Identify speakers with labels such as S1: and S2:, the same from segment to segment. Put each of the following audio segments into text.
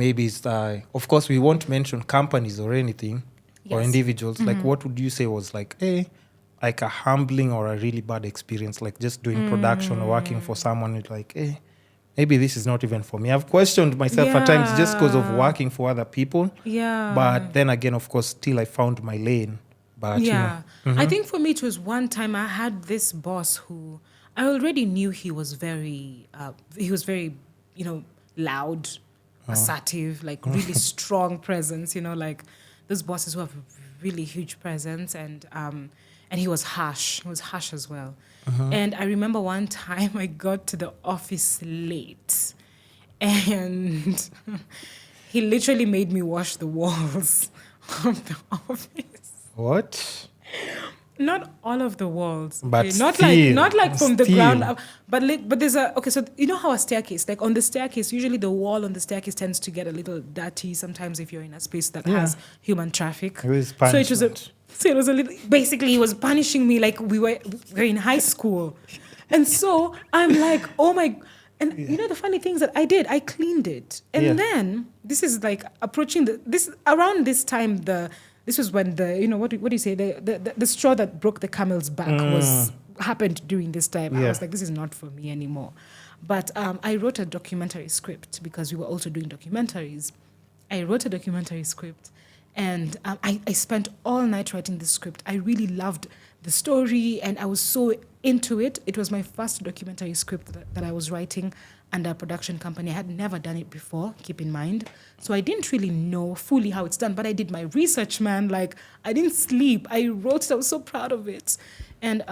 S1: maybe it's, of course, we won't mention companies or anything or individuals. Like, what would you say was like, like a humbling or a really bad experience, like just doing production or working for someone, it's like, maybe this is not even for me. I've questioned myself at times just because of working for other people.
S2: Yeah.
S1: But then again, of course, still I found my lane. But
S2: I think for me it was one time I had this boss who I already knew he was very, loud, assertive, like really strong presence, like those bosses who have really huge presence, and he was harsh. He was harsh as well. And I remember one time I got to the office late, and he literally made me wash the walls of the office.
S1: What?
S2: Not all of the walls,
S1: but
S2: okay?
S1: still,
S2: not like from the ground up, but there's so you know how a staircase, like on the staircase, usually the wall on the staircase tends to get a little dirty sometimes if you're in a space that has human traffic.
S1: It was punishment.
S2: So it was a little, basically he was punishing me like we were in high school. And so I'm like, oh my, and the funny things that I did, I cleaned it. And then this is like approaching around this time, this was when what do you say, the straw that broke the camel's back happened during this time. I was like, this is not for me anymore. But I wrote a documentary script because we were also doing documentaries. I wrote a documentary script, and I spent all night writing this script. I really loved the story, and I was so into it. It was my first documentary script that I was writing under a production company. I had never done it before, keep in mind. So I didn't really know fully how it's done, but I did my research, man. Like, I didn't sleep. I wrote it. I was so proud of it. And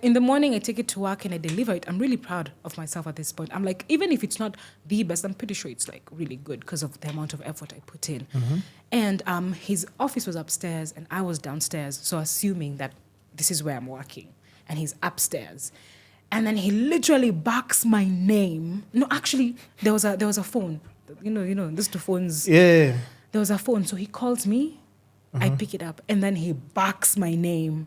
S2: in the morning, I take it to work and I deliver it. I'm really proud of myself at this point. I'm like, even if it's not the best, I'm pretty sure it's like really good because of the amount of effort I put in. And his office was upstairs and I was downstairs. So assuming that this is where I'm working and he's upstairs. And then he literally barks my name. No, actually, there was a phone. Those two phones.
S1: Yeah.
S2: There was a phone. So he calls me. I pick it up. And then he barks my name.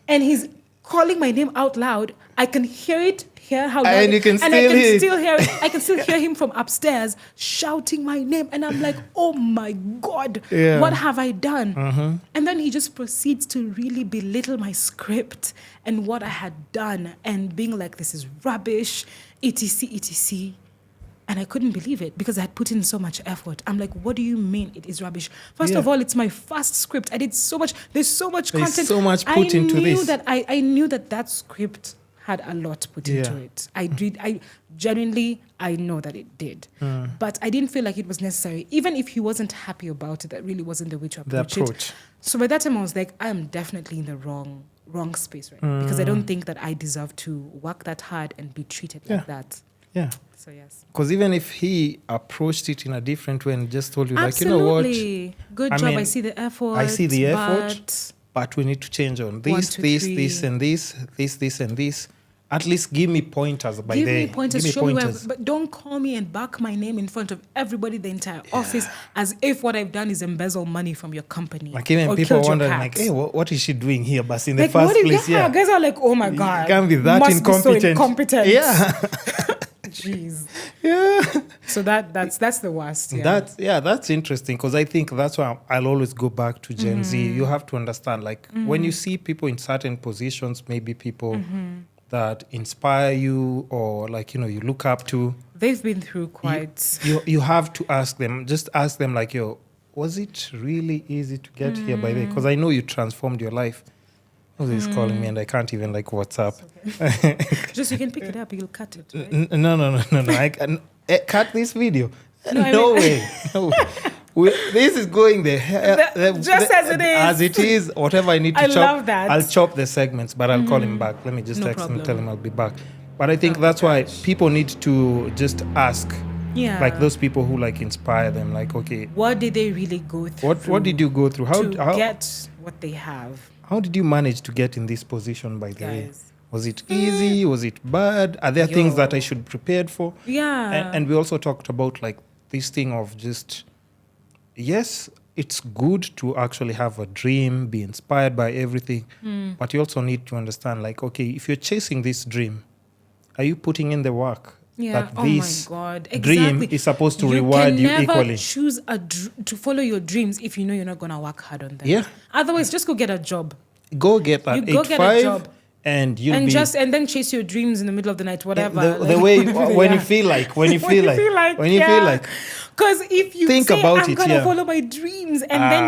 S2: And he's calling my name out loud. I can hear how loud.
S1: And you can still hear it.
S2: I can still hear him from upstairs shouting my name. And I'm like, oh my God, what have I done? And then he just proceeds to really belittle my script and what I had done and being like, this is rubbish, etc., etc. And I couldn't believe it because I had put in so much effort. I'm like, what do you mean it is rubbish? First of all, it's my first script. I did so much. There's so much content.
S1: There's so much put into this.
S2: I knew that script had a lot put into it. I genuinely know that it did. But I didn't feel like it was necessary. Even if he wasn't happy about it, that really wasn't the way to approach it. So by that time, I was like, I am definitely in the wrong space right now because I don't think that I deserve to work that hard and be treated like that.
S1: Yeah.
S2: So yes.
S1: Because even if he approached it in a different way and just told you,
S2: absolutely.
S1: Like,
S2: good job. I see the effort.
S1: I see the effort, but we need to change on this, this, and this. At least give me pointers by
S2: Give
S1: day.
S2: me pointers. Show me where, but don't call me and bark my name in front of everybody, the entire office, as if what I've done is embezzle money from your company.
S1: Like even people wondering, like, hey, what is she doing here? But in the
S2: like,
S1: first place,
S2: guys are like, oh my God,
S1: you can't be that incompetent.
S2: Be so incompetent.
S1: Yeah.
S2: Jeez.
S1: Yeah.
S2: So that's the worst.
S1: Yeah. That's interesting because I think that's why I'll always go back to Gen Z. You have to understand, like, when you see people in certain positions, maybe people that inspire you or like, you look up to.
S2: They've been through quite.
S1: You have to ask them, like, was it really easy to get here by the way? Because I know you transformed your life. Who's calling me and I can't even like WhatsApp.
S2: Okay. Just you can pick it up, you'll cut it, right?
S1: No. I can cut this video. No way. This is going
S2: just as it is.
S1: As it is, whatever I need to chop. I
S2: love that.
S1: I'll chop the segments, but I'll call him back. Let me just text him and tell him I'll be back. But I think that's why people need to just ask. Yeah. Like those people who like inspire them. Like, okay.
S2: What did they really go through?
S1: What did you go through? How
S2: get what they have?
S1: How did you manage to get in this position, by the way? Was it easy? Was it bad? Are there things that I should prepare for?
S2: Yeah.
S1: And we also talked about like this thing of just, yes, it's good to actually have a dream, be inspired by everything. But you also need to understand like, okay, if you're chasing this dream, are you putting in the work? that
S2: Oh
S1: this
S2: my God.
S1: dream
S2: Exactly.
S1: is supposed to reward you
S2: can never
S1: equally.
S2: choose to follow your dreams if you know you're not going to work hard on them.
S1: Yeah.
S2: Otherwise, just go get a job.
S1: Go get that
S2: You go get a
S1: 8-5
S2: job.
S1: and you'll
S2: And
S1: be
S2: then chase your dreams in the middle of the night, whatever.
S1: the way when you feel like when you feel like
S2: Because if you
S1: Think
S2: say
S1: about
S2: I'm
S1: it,
S2: gonna
S1: yeah.
S2: follow my dreams and then